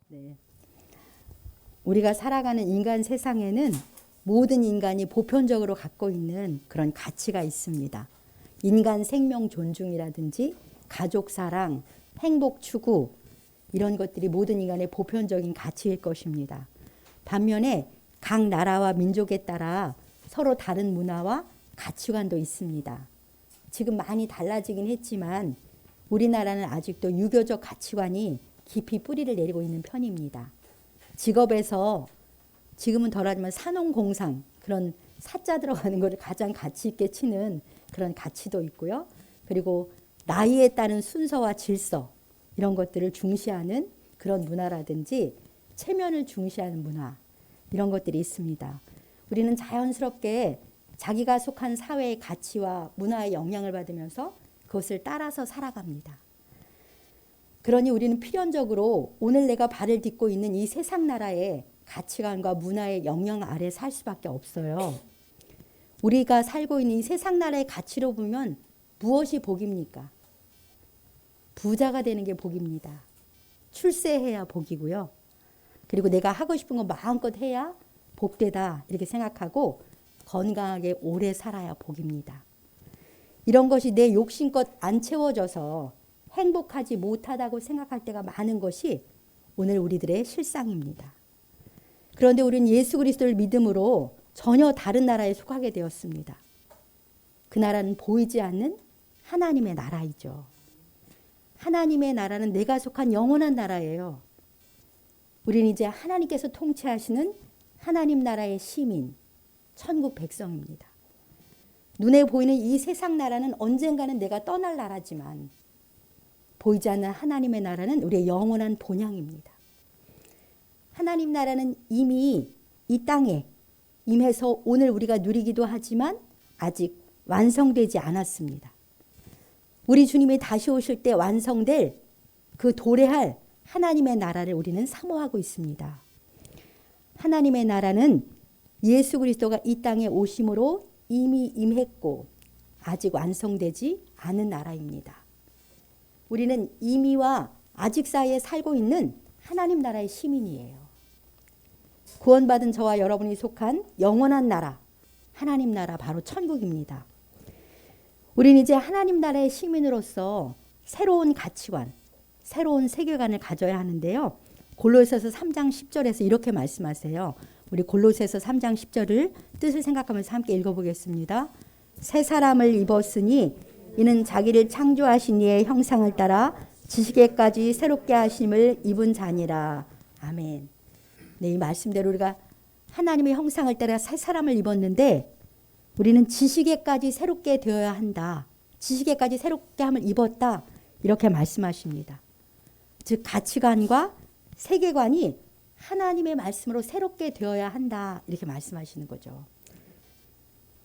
네. 우리가 살아가는 인간 세상에는 모든 인간이 보편적으로 갖고 있는 그런 가치가 있습니다. 인간 생명 존중이라든지 가족 사랑, 행복 추구 이런 것들이 모든 인간의 보편적인 가치일 것입니다. 반면에 각 나라와 민족에 따라 서로 다른 문화와 가치관도 있습니다. 지금 많이 달라지긴 했지만 우리나라는 아직도 유교적 가치관이 깊이 뿌리를 내리고 있는 편입니다. 직업에서 지금은 덜하지만 산업공상 그런 사자 들어가는 것을 가장 가치 있게 치는 그런 가치도 있고요. 그리고 나이에 따른 순서와 질서 이런 것들을 중시하는 그런 문화라든지 체면을 중시하는 문화 이런 것들이 있습니다. 우리는 자연스럽게 자기가 속한 사회의 가치와 문화의 영향을 받으면서 그것을 따라서 살아갑니다. 그러니 우리는 필연적으로 오늘 내가 발을 딛고 있는 이 세상 나라의 가치관과 문화의 영향 아래 살 수밖에 없어요. 우리가 살고 있는 이 세상 나라의 가치로 보면 무엇이 복입니까? 부자가 되는 게 복입니다. 출세해야 복이고요. 그리고 내가 하고 싶은 거 마음껏 해야 복되다 이렇게 생각하고 건강하게 오래 살아야 복입니다. 이런 것이 내 욕심껏 안 채워져서 행복하지 못하다고 생각할 때가 많은 것이 오늘 우리들의 실상입니다. 그런데 우리는 예수 그리스도를 믿음으로 전혀 다른 나라에 속하게 되었습니다. 그 나라는 보이지 않는 하나님의 나라이죠. 하나님의 나라는 내가 속한 영원한 나라예요. 우리는 이제 하나님께서 통치하시는 하나님 나라의 시민, 천국 백성입니다. 눈에 보이는 이 세상 나라는 언젠가는 내가 떠날 나라지만 보이지 않는 하나님의 나라는 우리의 영원한 본향입니다. 하나님 나라는 이미 이 땅에 임해서 오늘 우리가 누리기도 하지만 아직 완성되지 않았습니다. 우리 주님이 다시 오실 때 완성될 그 도래할 하나님의 나라를 우리는 사모하고 있습니다. 하나님의 나라는 예수 그리스도가 이 땅에 오심으로 이미 임했고 아직 완성되지 않은 나라입니다. 우리는 이미와 아직 사이에 살고 있는 하나님 나라의 시민이에요. 구원받은 저와 여러분이 속한 영원한 나라, 하나님 나라 바로 천국입니다. 우리는 이제 하나님 나라의 시민으로서 새로운 가치관, 새로운 세계관을 가져야 하는데요. 골로새서 3장 10절에서 이렇게 말씀하세요. 우리 골로새서 3장 10절을 뜻을 생각하면서 함께 읽어보겠습니다. 새 사람을 입었으니 이는 자기를 창조하신 이의 형상을 따라 지식에까지 새롭게 하심을 입은 자니라. 아멘. 네, 이 말씀대로 우리가 하나님의 형상을 따라 새 사람을 입었는데 우리는 지식에까지 새롭게 되어야 한다. 지식에까지 새롭게 함을 입었다. 이렇게 말씀하십니다. 즉 가치관과 세계관이 하나님의 말씀으로 새롭게 되어야 한다. 이렇게 말씀하시는 거죠.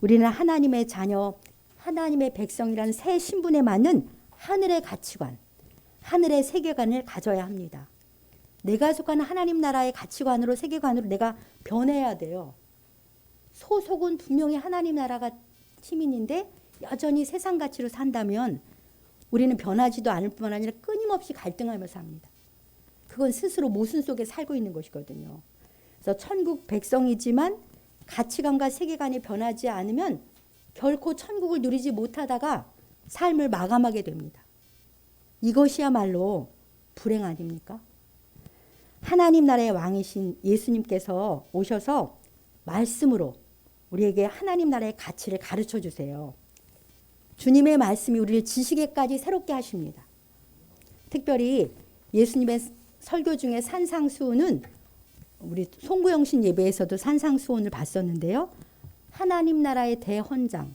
우리는 하나님의 자녀, 하나님의 백성이라는 새 신분에 맞는 하늘의 가치관, 하늘의 세계관을 가져야 합니다. 내가 속한 하나님 나라의 가치관으로 세계관으로 내가 변해야 돼요. 소속은 분명히 하나님 나라가 시민인데 여전히 세상 가치로 산다면 우리는 변하지도 않을 뿐만 아니라 끊임없이 갈등하며 삽니다. 그건 스스로 모순 속에 살고 있는 것이거든요. 그래서 천국 백성이지만 가치관과 세계관이 변하지 않으면 결코 천국을 누리지 못하다가 삶을 마감하게 됩니다. 이것이야말로 불행 아닙니까? 하나님 나라의 왕이신 예수님께서 오셔서 말씀으로 우리에게 하나님 나라의 가치를 가르쳐 주세요. 주님의 말씀이 우리를 지식에까지 새롭게 하십니다. 특별히 예수님의 설교 중에 산상수훈은 우리 송구영신 예배에서도 산상수훈을 봤었는데요. 하나님 나라의 대헌장,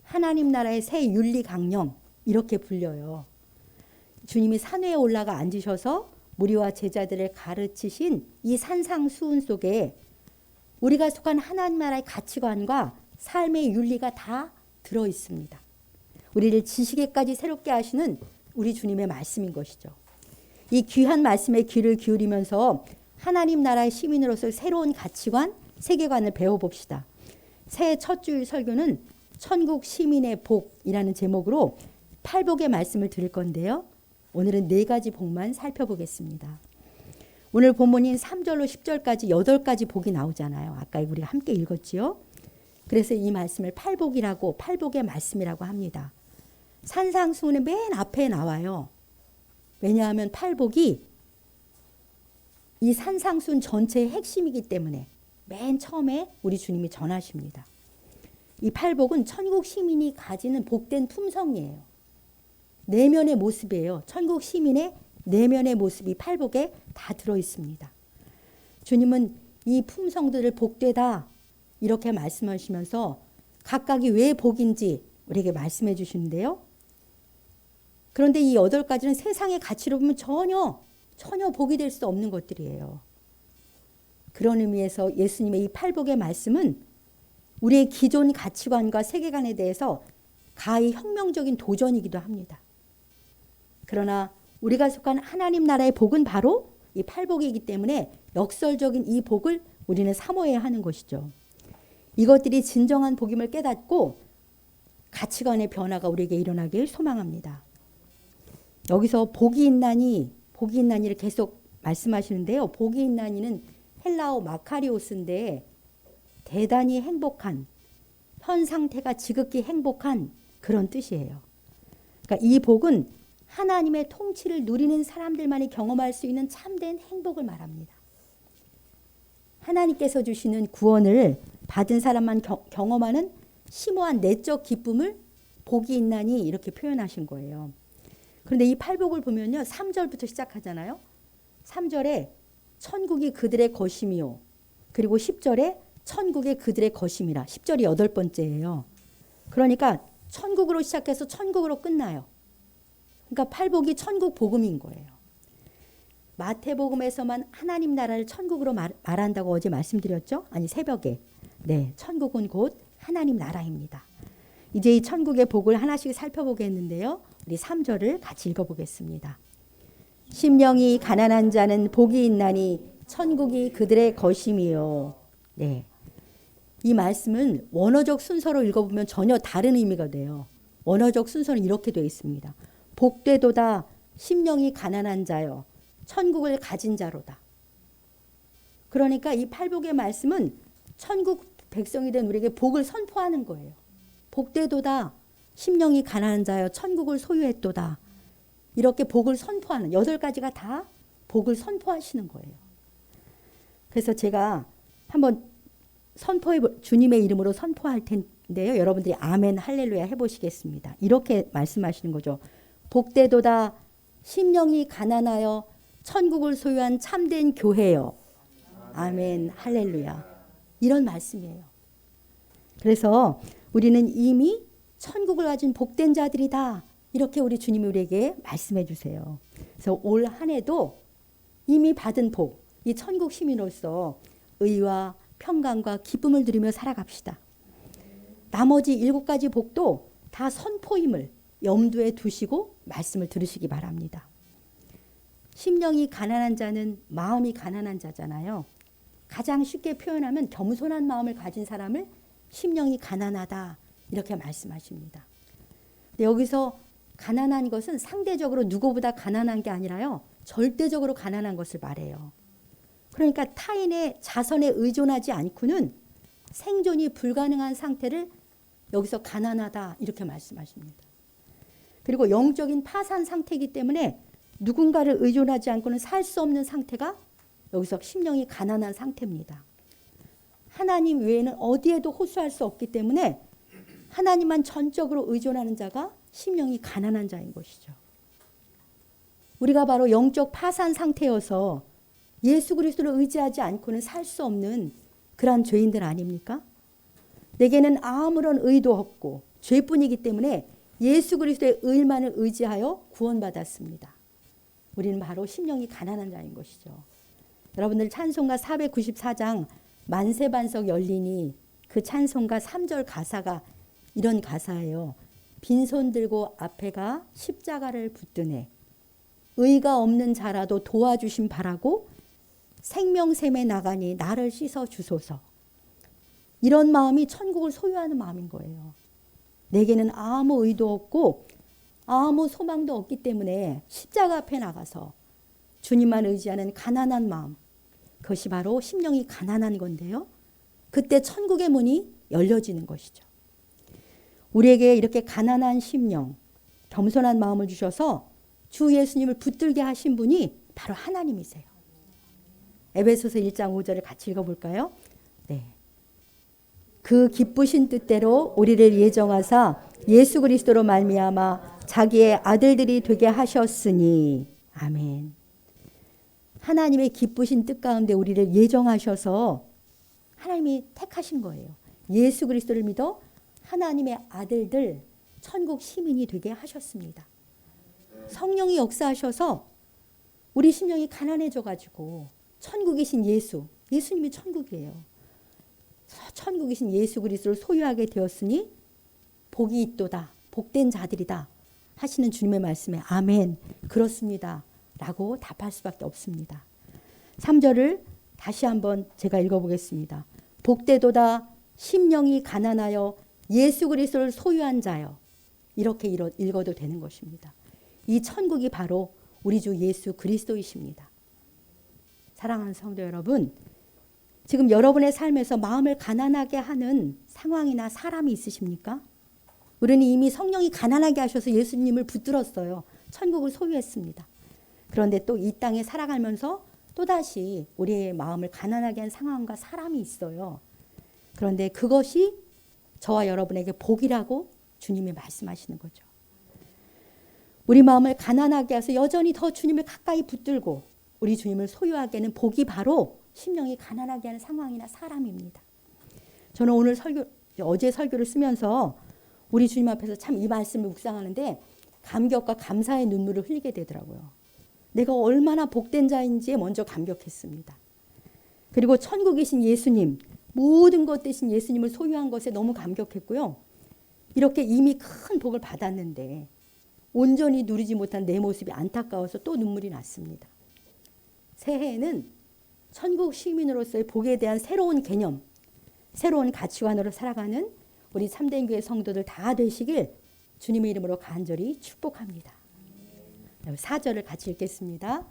하나님 나라의 새 윤리 강령 이렇게 불려요. 주님이 산 위에 올라가 앉으셔서 무리와 제자들을 가르치신 이 산상수훈 속에 우리가 속한 하나님 나라의 가치관과 삶의 윤리가 다 들어 있습니다. 우리를 지식에까지 새롭게 하시는 우리 주님의 말씀인 것이죠. 이 귀한 말씀에 귀를 기울이면서 하나님 나라의 시민으로서 새로운 가치관, 세계관을 배워봅시다. 새해 첫 주일 설교는 천국 시민의 복이라는 제목으로 8복의 말씀을 드릴 건데요. 오늘은 4가지 복만 살펴보겠습니다. 오늘 본문인 3절로 10절까지 8가지 복이 나오잖아요. 아까 우리가 함께 읽었지요. 그래서 이 말씀을 팔복이라고, 팔복의 말씀이라고 합니다. 산상수훈의 맨 앞에 나와요. 왜냐하면 팔복이 이 산상수훈 전체의 핵심이기 때문에 맨 처음에 우리 주님이 전하십니다. 이 팔복은 천국 시민이 가지는 복된 품성이에요. 내면의 모습이에요. 천국 시민의 내면의 모습이 팔복에 다 들어있습니다. 주님은 이 품성들을 복되다 이렇게 말씀하시면서 각각이 왜 복인지 우리에게 말씀해 주시는데요. 그런데 이 8가지는 세상의 가치로 보면 전혀 복이 될 수 없는 것들이에요. 그런 의미에서 예수님의 이 팔복의 말씀은 우리의 기존 가치관과 세계관에 대해서 가히 혁명적인 도전이기도 합니다. 그러나 우리가 속한 하나님 나라의 복은 바로 이 팔복이기 때문에 역설적인 이 복을 우리는 사모해야 하는 것이죠. 이것들이 진정한 복임을 깨닫고 가치관의 변화가 우리에게 일어나길 소망합니다. 여기서 복이 있나니를 계속 말씀하시는데요. 복이 있나니는 헬라어 마카리오스인데 대단히 행복한, 현 상태가 지극히 행복한 그런 뜻이에요. 그러니까 이 복은 하나님의 통치를 누리는 사람들만이 경험할 수 있는 참된 행복을 말합니다. 하나님께서 주시는 구원을 받은 사람만 경험하는 심오한 내적 기쁨을 복이 있나니 이렇게 표현하신 거예요. 그런데 이 팔복을 보면요. 3절부터 시작하잖아요. 3절에 천국이 그들의 것이미요. 그리고 10절에 천국이 그들의 것임이라. 10절이 8번째예요. 그러니까 천국으로 시작해서 천국으로 끝나요. 그러니까 팔복이 천국 복음인 거예요. 마태복음에서만 하나님 나라를 천국으로 말한다고 어제 말씀드렸죠? 아니 새벽에. 네, 천국은 곧 하나님 나라입니다. 이제 이 천국의 복을 하나씩 살펴보겠는데요. 우리 3절을 같이 읽어보겠습니다. 심령이 가난한 자는 복이 있나니 천국이 그들의 것임이요. 네, 이 말씀은 원어적 순서로 읽어보면 전혀 다른 의미가 돼요. 원어적 순서는 이렇게 되어 있습니다. 복되도다 심령이 가난한 자여 천국을 가진 자로다. 그러니까 이 팔복의 말씀은 천국 백성이 된 우리에게 복을 선포하는 거예요. 복되도다 심령이 가난한 자여 천국을 소유했도다. 이렇게 복을 선포하는 8가지가 다 복을 선포하시는 거예요. 그래서 제가 한번 주님의 이름으로 선포할 텐데요. 여러분들이 아멘 할렐루야 해보시겠습니다. 이렇게 말씀하시는 거죠. 복되도다 심령이 가난하여 천국을 소유한 참된 교회요. 아멘 할렐루야. 이런 말씀이에요. 그래서 우리는 이미 천국을 가진 복된 자들이다. 이렇게 우리 주님이 우리에게 말씀해 주세요. 그래서 올 한 해도 이미 받은 복, 이 천국 시민으로서 의와 평강과 기쁨을 누리며 살아갑시다. 나머지 7가지 복도 다 선포임을 염두에 두시고 말씀을 들으시기 바랍니다. 심령이 가난한 자는 마음이 가난한 자잖아요. 가장 쉽게 표현하면 겸손한 마음을 가진 사람을 심령이 가난하다 이렇게 말씀하십니다. 근데 여기서 가난한 것은 상대적으로 누구보다 가난한 게 아니라요. 절대적으로 가난한 것을 말해요. 그러니까 타인의 자선에 의존하지 않고는 생존이 불가능한 상태를 여기서 가난하다 이렇게 말씀하십니다. 그리고 영적인 파산 상태이기 때문에 누군가를 의존하지 않고는 살 수 없는 상태가 여기서 심령이 가난한 상태입니다. 하나님 외에는 어디에도 호소할 수 없기 때문에 하나님만 전적으로 의존하는 자가 심령이 가난한 자인 것이죠. 우리가 바로 영적 파산 상태여서 예수 그리스도를 의지하지 않고는 살 수 없는 그러한 죄인들 아닙니까? 내게는 아무런 의도 없고 죄뿐이기 때문에 예수 그리스도의 의만을 의지하여 구원받았습니다. 우리는 바로 심령이 가난한 자인 것이죠. 여러분들 찬송가 494장 만세반석 열리니 그 찬송가 3절 가사가 이런 가사예요. 빈손 들고 앞에 가 십자가를 붙드네. 의가 없는 자라도 도와주심 바라고 생명샘에 나가니 나를 씻어 주소서. 이런 마음이 천국을 소유하는 마음인 거예요. 내게는 아무 의도 없고 아무 소망도 없기 때문에 십자가 앞에 나가서 주님만 의지하는 가난한 마음, 그것이 바로 심령이 가난한 건데요. 그때 천국의 문이 열려지는 것이죠. 우리에게 이렇게 가난한 심령, 겸손한 마음을 주셔서 주 예수님을 붙들게 하신 분이 바로 하나님이세요. 에베소서 1장 5절을 같이 읽어볼까요? 네. 그 기쁘신 뜻대로 우리를 예정하사 예수 그리스도로 말미암아 자기의 아들들이 되게 하셨으니. 아멘. 하나님의 기쁘신 뜻 가운데 우리를 예정하셔서 하나님이 택하신 거예요. 예수 그리스도를 믿어 하나님의 아들들, 천국 시민이 되게 하셨습니다. 성령이 역사하셔서 우리 심령이 가난해져 가지고 천국이신 예수님이 천국이에요. 천국이신 예수 그리스도를 소유하게 되었으니 복이 있도다, 복된 자들이다 하시는 주님의 말씀에 아멘, 그렇습니다 라고 답할 수밖에 없습니다. 3절을 다시 한번 제가 읽어보겠습니다. 복되도다 심령이 가난하여 예수 그리스도를 소유한 자여. 이렇게 읽어도 되는 것입니다. 이 천국이 바로 우리 주 예수 그리스도이십니다. 사랑하는 성도 여러분, 지금 여러분의 삶에서 마음을 가난하게 하는 상황이나 사람이 있으십니까? 우리는 이미 성령이 가난하게 하셔서 예수님을 붙들었어요. 천국을 소유했습니다. 그런데 또 이 땅에 살아가면서 또다시 우리의 마음을 가난하게 한 상황과 사람이 있어요. 그런데 그것이 저와 여러분에게 복이라고 주님이 말씀하시는 거죠. 우리 마음을 가난하게 해서 여전히 더 주님을 가까이 붙들고 우리 주님을 소유하게는 복이 바로 심령이 가난하게 하는 상황이나 사람입니다. 저는 오늘 어제 설교를 쓰면서 우리 주님 앞에서 참 이 말씀을 묵상하는데 감격과 감사의 눈물을 흘리게 되더라고요. 내가 얼마나 복된 자인지에 먼저 감격했습니다. 그리고 천국이신 예수님, 모든 것 대신 예수님을 소유한 것에 너무 감격했고요. 이렇게 이미 큰 복을 받았는데 온전히 누리지 못한 내 모습이 안타까워서 또 눈물이 났습니다. 새해에는 천국 시민으로서의 복에 대한 새로운 개념, 새로운 가치관으로 살아가는 우리 참된 교회 성도들 다 되시길 주님의 이름으로 간절히 축복합니다. 4절을 같이 읽겠습니다.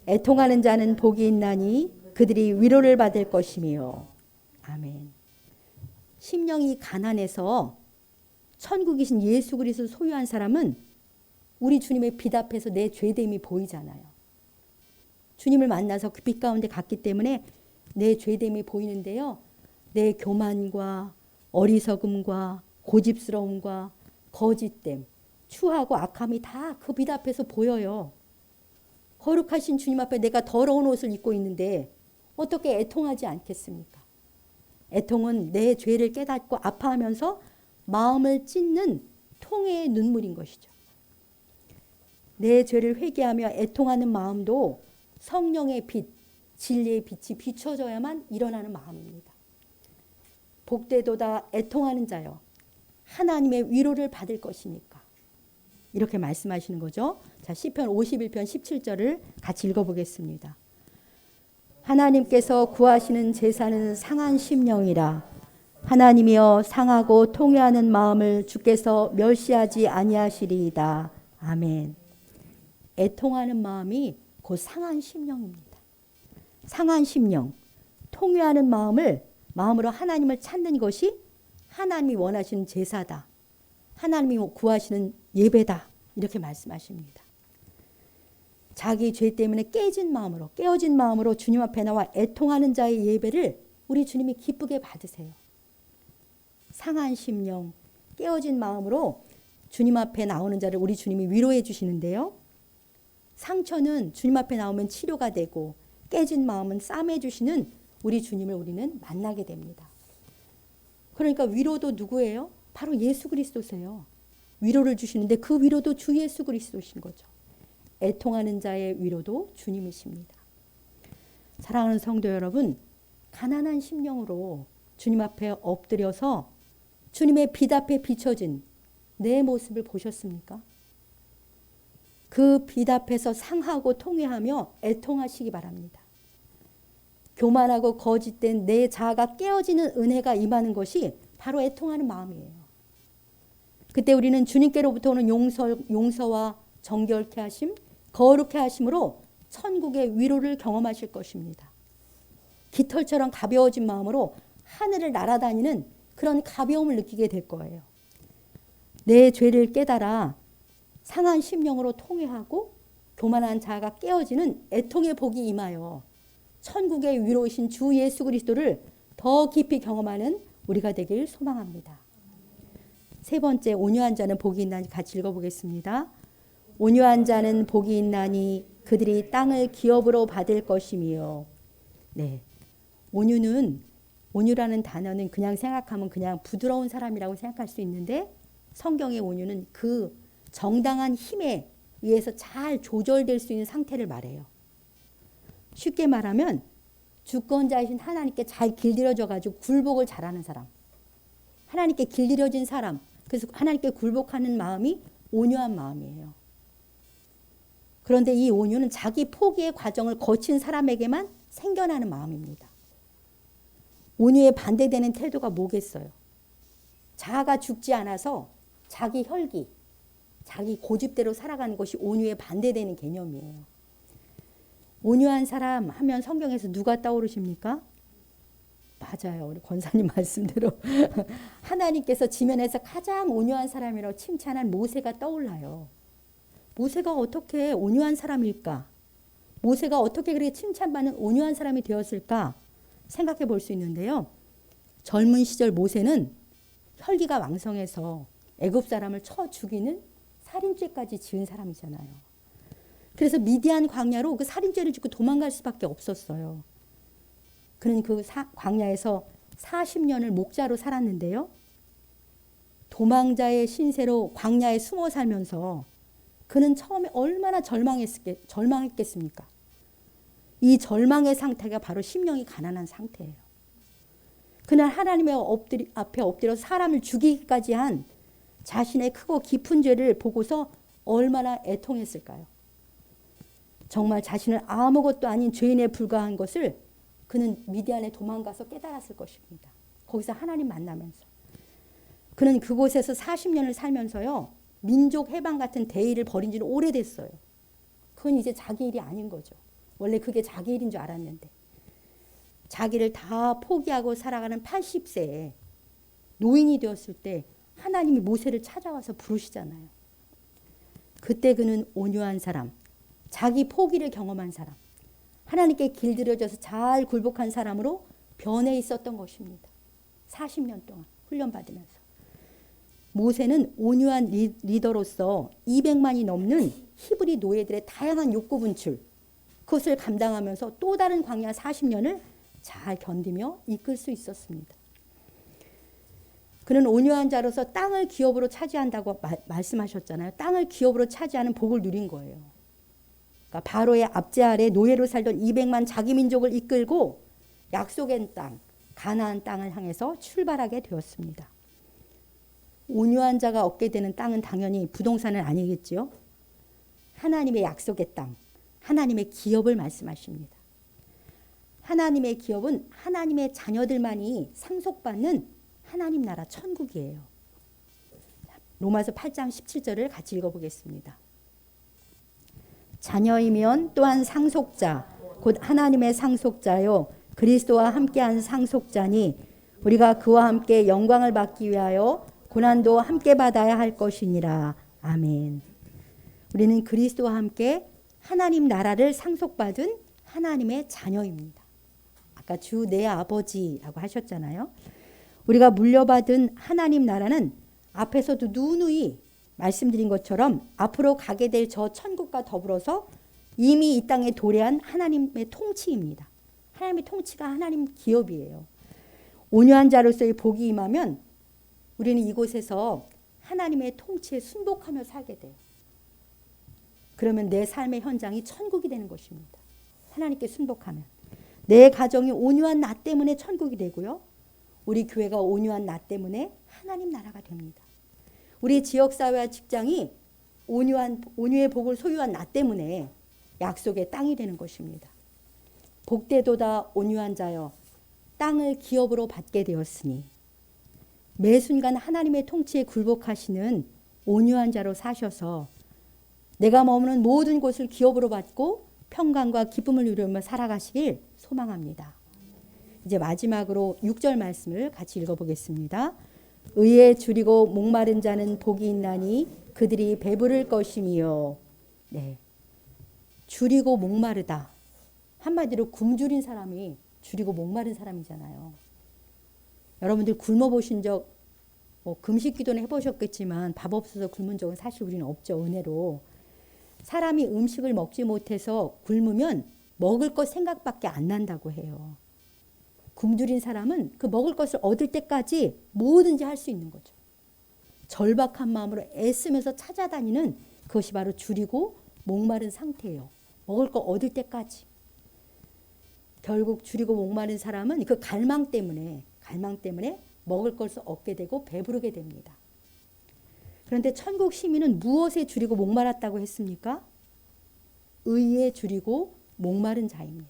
애통하는 자는 복이 있나니 그들이 위로를 받을 것이며. 아멘. 심령이 가난해서 천국이신 예수 그리스도를 소유한 사람은 우리 주님의 빛 앞에서 내 죄됨이 보이잖아요. 주님을 만나서 그 빛 가운데 갔기 때문에 내 죄됨이 보이는데요. 내 교만과 어리석음과 고집스러움과 거짓됨, 추하고 악함이 다 그 빛 앞에서 보여요. 거룩하신 주님 앞에 내가 더러운 옷을 입고 있는데 어떻게 애통하지 않겠습니까? 애통은 내 죄를 깨닫고 아파하면서 마음을 찢는 통해의 눈물인 것이죠. 내 죄를 회개하며 애통하는 마음도 성령의 빛, 진리의 빛이 비춰져야만 일어나는 마음입니다. 복되도다 애통하는 자여 하나님의 위로를 받을 것이니까. 이렇게 말씀하시는 거죠. 자, 시편 51편 17절을 같이 읽어보겠습니다. 하나님께서 구하시는 제사는 상한 심령이라. 하나님이여 상하고 통회하는 마음을 주께서 멸시하지 아니하시리이다. 아멘. 애통하는 마음이 곧 상한 심령입니다. 상한 심령, 통회하는 마음으로 하나님을 찾는 것이 하나님이 원하시는 제사다. 하나님이 구하시는 예배다. 이렇게 말씀하십니다. 자기 죄 때문에 깨어진 마음으로 주님 앞에 나와 애통하는 자의 예배를 우리 주님이 기쁘게 받으세요. 상한 심령, 깨어진 마음으로 주님 앞에 나오는 자를 우리 주님이 위로해 주시는데요. 상처는 주님 앞에 나오면 치료가 되고 깨진 마음은 싸매 주시는 우리 주님을 우리는 만나게 됩니다. 그러니까 위로도 누구예요? 바로 예수 그리스도세요. 위로를 주시는데 그 위로도 주 예수 그리스도신 거죠. 애통하는 자의 위로도 주님이십니다. 사랑하는 성도 여러분, 가난한 심령으로 주님 앞에 엎드려서 주님의 빛 앞에 비춰진 내 모습을 보셨습니까? 그 빛 앞에서 상하고 통회하며 애통하시기 바랍니다. 교만하고 거짓된 내 자아가 깨어지는 은혜가 임하는 것이 바로 애통하는 마음이에요. 그때 우리는 주님께로부터 오는 용서와 정결케 하심, 거룩케 하심으로 천국의 위로를 경험하실 것입니다. 깃털처럼 가벼워진 마음으로 하늘을 날아다니는 그런 가벼움을 느끼게 될 거예요. 내 죄를 깨달아 상한 심령으로 통회하고 교만한 자가 깨어지는 애통의 복이 임하여 천국의 위로이신 주 예수 그리스도를 더 깊이 경험하는 우리가 되길 소망합니다. 세 번째, 온유한 자는 복이 있나니 같이 읽어보겠습니다. 온유한 자는 복이 있나니 그들이 땅을 기업으로 받을 것이며. 네, 온유라는 단어는 그냥 생각하면 그냥 부드러운 사람이라고 생각할 수 있는데 성경의 온유는 그 정당한 힘에 의해서 잘 조절될 수 있는 상태를 말해요. 쉽게 말하면 주권자이신 하나님께 잘 길들여져 가지고 굴복을 잘하는 사람, 하나님께 길들여진 사람, 그래서 하나님께 굴복하는 마음이 온유한 마음이에요. 그런데 이 온유는 자기 포기의 과정을 거친 사람에게만 생겨나는 마음입니다. 온유에 반대되는 태도가 뭐겠어요? 자아가 죽지 않아서 자기 혈기, 자기 고집대로 살아가는 것이 온유에 반대되는 개념이에요. 온유한 사람 하면 성경에서 누가 떠오르십니까? 맞아요. 우리 권사님 말씀대로 하나님께서 지면에서 가장 온유한 사람이라고 칭찬한 모세가 떠올라요. 모세가 어떻게 온유한 사람일까? 모세가 어떻게 그렇게 칭찬받는 온유한 사람이 되었을까? 생각해 볼 수 있는데요. 젊은 시절 모세는 혈기가 왕성해서 애굽 사람을 쳐 죽이는 살인죄까지 지은 사람이잖아요. 그래서 미디안 광야로 그 살인죄를 짓고 도망갈 수밖에 없었어요. 그는 그 광야에서 40년을 목자로 살았는데요. 도망자의 신세로 광야에 숨어 살면서 그는 처음에 얼마나 절망했겠습니까? 이 절망의 상태가 바로 심령이 가난한 상태예요. 그날 하나님의 앞에 엎드려 사람을 죽이기까지 한 자신의 크고 깊은 죄를 보고서 얼마나 애통했을까요? 정말 자신은 아무것도 아닌 죄인에 불과한 것을 그는 미디안에 도망가서 깨달았을 것입니다. 거기서 하나님 만나면서. 그는 그곳에서 40년을 살면서요. 민족 해방 같은 대의를 벌인 지는 오래됐어요. 그건 이제 자기 일이 아닌 거죠. 원래 그게 자기 일인 줄 알았는데. 자기를 다 포기하고 살아가는 80세에 노인이 되었을 때 하나님이 모세를 찾아와서 부르시잖아요. 그때 그는 온유한 사람, 자기 포기를 경험한 사람, 하나님께 길들여져서 잘 굴복한 사람으로 변해 있었던 것입니다. 40년 동안 훈련받으면서. 모세는 온유한 리더로서 200만이 넘는 히브리 노예들의 다양한 욕구 분출, 그것을 감당하면서 또 다른 광야 40년을 잘 견디며 이끌 수 있었습니다. 그는 온유한 자로서 땅을 기업으로 차지한다고 말씀하셨잖아요. 땅을 기업으로 차지하는 복을 누린 거예요. 그러니까 바로의 압제 아래 노예로 살던 200만 자기 민족을 이끌고 약속의 땅, 가나안 땅을 향해서 출발하게 되었습니다. 온유한 자가 얻게 되는 땅은 당연히 부동산은 아니겠죠. 하나님의 약속의 땅, 하나님의 기업을 말씀하십니다. 하나님의 기업은 하나님의 자녀들만이 상속받는 하나님 나라 천국이에요. 로마서 8장 17절을 같이 읽어보겠습니다. 자녀이면 또한 상속자, 곧 하나님의 상속자요 그리스도와 함께한 상속자니 우리가 그와 함께 영광을 받기 위하여 고난도 함께 받아야 할 것이니라. 아멘. 우리는 그리스도와 함께 하나님 나라를 상속받은 하나님의 자녀입니다. 아까 주 내 아버지라고 하셨잖아요. 우리가 물려받은 하나님 나라는 앞에서도 누누이 말씀드린 것처럼 앞으로 가게 될 저 천국과 더불어서 이미 이 땅에 도래한 하나님의 통치입니다. 하나님의 통치가 하나님 기업이에요. 온유한 자로서의 복이 임하면 우리는 이곳에서 하나님의 통치에 순복하며 살게 돼요. 그러면 내 삶의 현장이 천국이 되는 것입니다. 하나님께 순복하면. 내 가정이 온유한 나 때문에 천국이 되고요. 우리 교회가 온유한 나 때문에 하나님 나라가 됩니다. 우리 지역사회와 직장이 온유의 복을 소유한 나 때문에 약속의 땅이 되는 것입니다. 복되도다 온유한 자여 땅을 기업으로 받게 되었으니 매 순간 하나님의 통치에 굴복하시는 온유한 자로 사셔서 내가 머무는 모든 곳을 기업으로 받고 평강과 기쁨을 누리며 살아가시길 소망합니다. 이제 마지막으로 6절 말씀을 같이 읽어보겠습니다. 의에 줄이고 목마른 자는 복이 있나니 그들이 배부를 것이며. 네, 줄이고 목마르다. 한마디로 굶주린 사람이 줄이고 목마른 사람이잖아요. 여러분들 굶어보신 적, 금식 기도는 해보셨겠지만 밥 없어서 굶은 적은 사실 우리는 없죠. 은혜로. 사람이 음식을 먹지 못해서 굶으면 먹을 것 생각밖에 안 난다고 해요. 굶주린 사람은 그 먹을 것을 얻을 때까지 뭐든지 할 수 있는 거죠. 절박한 마음으로 애쓰면서 찾아다니는 그것이 바로 줄이고 목마른 상태예요. 먹을 거 얻을 때까지. 결국 줄이고 목마른 사람은 그 갈망 때문에 먹을 것을 얻게 되고 배부르게 됩니다. 그런데 천국 시민은 무엇에 줄이고 목말았다고 했습니까? 의에 줄이고 목마른 자입니다.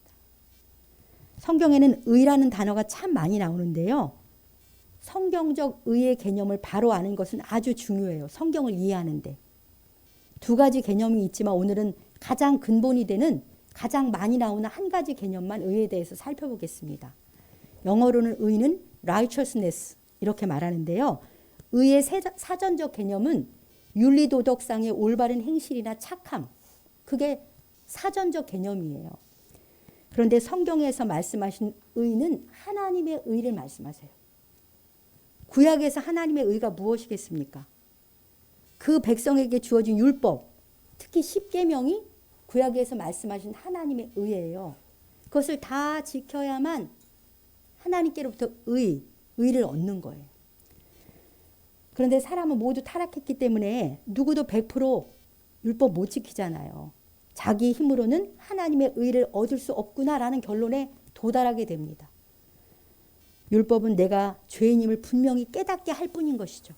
성경에는 의라는 단어가 참 많이 나오는데요. 성경적 의의 개념을 바로 아는 것은 아주 중요해요. 성경을 이해하는데. 두 가지 개념이 있지만 오늘은 가장 근본이 되는 가장 많이 나오는 한 가지 개념만 의에 대해서 살펴보겠습니다. 영어로는 의는 righteousness 이렇게 말하는데요. 의의 사전적 개념은 윤리도덕상의 올바른 행실이나 착함. 그게 사전적 개념이에요. 그런데 성경에서 말씀하신 의는 하나님의 의를 말씀하세요. 구약에서 하나님의 의가 무엇이겠습니까? 그 백성에게 주어진 율법, 특히 십계명이 구약에서 말씀하신 하나님의 의예요. 그것을 다 지켜야만 하나님께로부터 의를 얻는 거예요. 그런데 사람은 모두 타락했기 때문에 누구도 100% 율법 못 지키잖아요. 자기 힘으로는 하나님의 의를 얻을 수 없구나라는 결론에 도달하게 됩니다. 율법은 내가 죄인임을 분명히 깨닫게 할 뿐인 것이죠.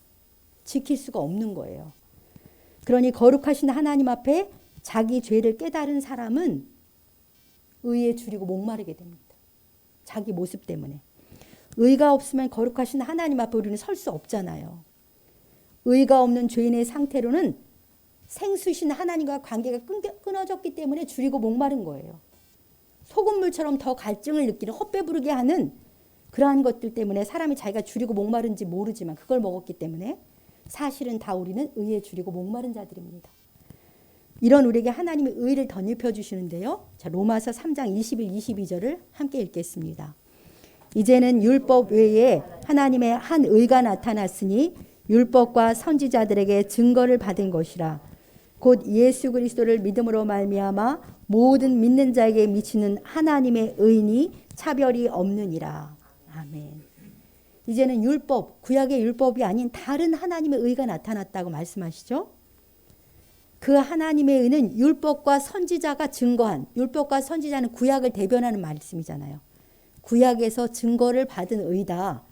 지킬 수가 없는 거예요. 그러니 거룩하신 하나님 앞에 자기 죄를 깨달은 사람은 의에 줄이고 목마르게 됩니다. 자기 모습 때문에. 의가 없으면 거룩하신 하나님 앞에 우리는 설 수 없잖아요. 의가 없는 죄인의 상태로는 생수신 하나님과 관계가 끊어졌기 때문에 줄이고 목마른 거예요. 소금물처럼 더 갈증을 느끼는 헛배부르게 하는 그러한 것들 때문에 사람이 자기가 줄이고 목마른지 모르지만 그걸 먹었기 때문에 사실은 다 우리는 의에 줄이고 목마른 자들입니다. 이런 우리에게 하나님의 의를 덧입혀 주시는데요. 자, 로마서 3장 21, 22절을 함께 읽겠습니다. 이제는 율법 외에 하나님의 한 의가 나타났으니 율법과 선지자들에게 증거를 받은 것이라. 곧 예수 그리스도를 믿음으로 말미암아 모든 믿는 자에게 미치는 하나님의 의니 차별이 없느니라. 아멘. 이제는 율법, 구약의 율법이 아닌 다른 하나님의 의가 나타났다고 말씀하시죠. 그 하나님의 의는 율법과 선지자가 증거한, 율법과 선지자는 구약을 대변하는 말씀이잖아요. 구약에서 증거를 받은 의다.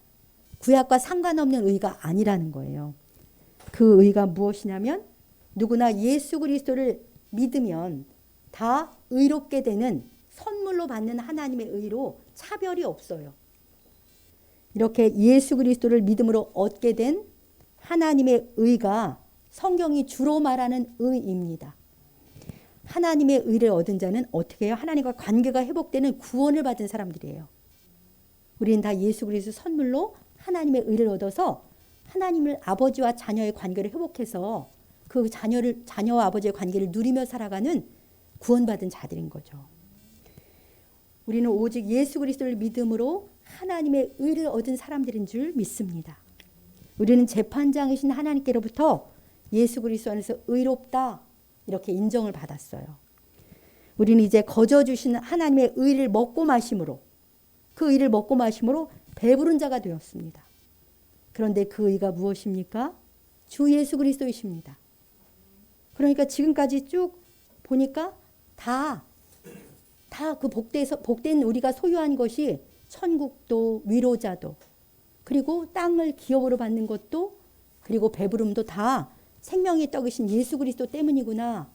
구약과 상관없는 의가 아니라는 거예요. 그 의가 무엇이냐면 누구나 예수 그리스도를 믿으면 다 의롭게 되는 선물로 받는 하나님의 의로 차별이 없어요. 이렇게 예수 그리스도를 믿음으로 얻게 된 하나님의 의가 성경이 주로 말하는 의입니다. 하나님의 의를 얻은 자는 어떻게 해요? 하나님과 관계가 회복되는 구원을 받은 사람들이에요. 우리는 다 예수 그리스도 선물로 하나님의 의를 얻어서 하나님을 아버지와 자녀의 관계를 회복해서 그 자녀와 아버지의 관계를 누리며 살아가는 구원받은 자들인 거죠. 우리는 오직 예수 그리스도를 믿음으로 하나님의 의를 얻은 사람들인 줄 믿습니다. 우리는 재판장이신 하나님께로부터 예수 그리스도 안에서 의롭다 이렇게 인정을 받았어요. 우리는 이제 거저 주신 하나님의 의를 먹고 마심으로 그 의를 먹고 마심으로 배부른 자가 되었습니다. 그런데 그 의가 무엇입니까? 주 예수 그리스도이십니다. 그러니까 지금까지 쭉 보니까 다 그 복된 우리가 소유한 것이 천국도 위로자도 그리고 땅을 기업으로 받는 것도 그리고 배부름도 다 생명의 떡이신 예수 그리스도 때문이구나.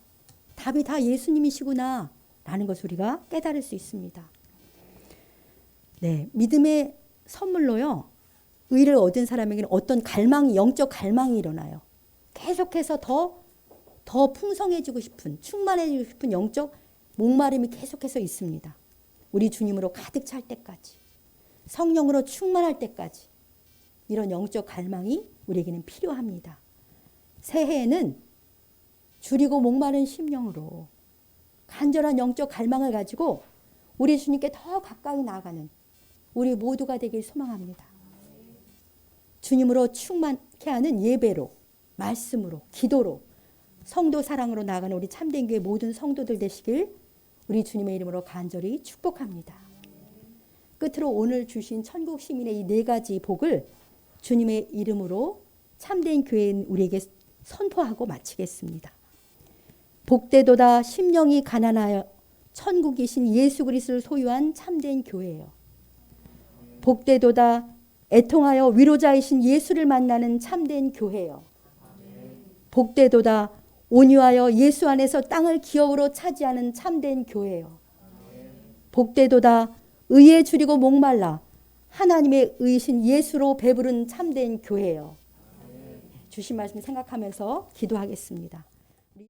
답이 다 예수님이시구나 라는 것을 우리가 깨달을 수 있습니다. 네, 믿음의 선물로요. 의를 얻은 사람에게는 어떤 갈망이, 영적 갈망이 일어나요. 계속해서 더 풍성해지고 싶은, 충만해지고 싶은 영적 목마름이 계속해서 있습니다. 우리 주님으로 가득 찰 때까지, 성령으로 충만할 때까지 이런 영적 갈망이 우리에게는 필요합니다. 새해에는 줄이고 목마른 심령으로 간절한 영적 갈망을 가지고 우리 주님께 더 가까이 나아가는 우리 모두가 되길 소망합니다. 주님으로 충만케 하는 예배로, 말씀으로, 기도로, 성도 사랑으로 나아가는 우리 참된 교회 모든 성도들 되시길 우리 주님의 이름으로 간절히 축복합니다. 끝으로 오늘 주신 천국 시민의 이 4가지 복을 주님의 이름으로 참된 교회인 우리에게 선포하고 마치겠습니다. 복되도다 심령이 가난하여 천국이신 예수 그리스도를 소유한 참된 교회예요. 복되도다 애통하여 위로자이신 예수를 만나는 참된 교회예요. 복되도다 온유하여 예수 안에서 땅을 기업으로 차지하는 참된 교회예요. 복되도다 의에 줄이고 목말라 하나님의 의이신 예수로 배부른 참된 교회예요. 주신 말씀 생각하면서 기도하겠습니다.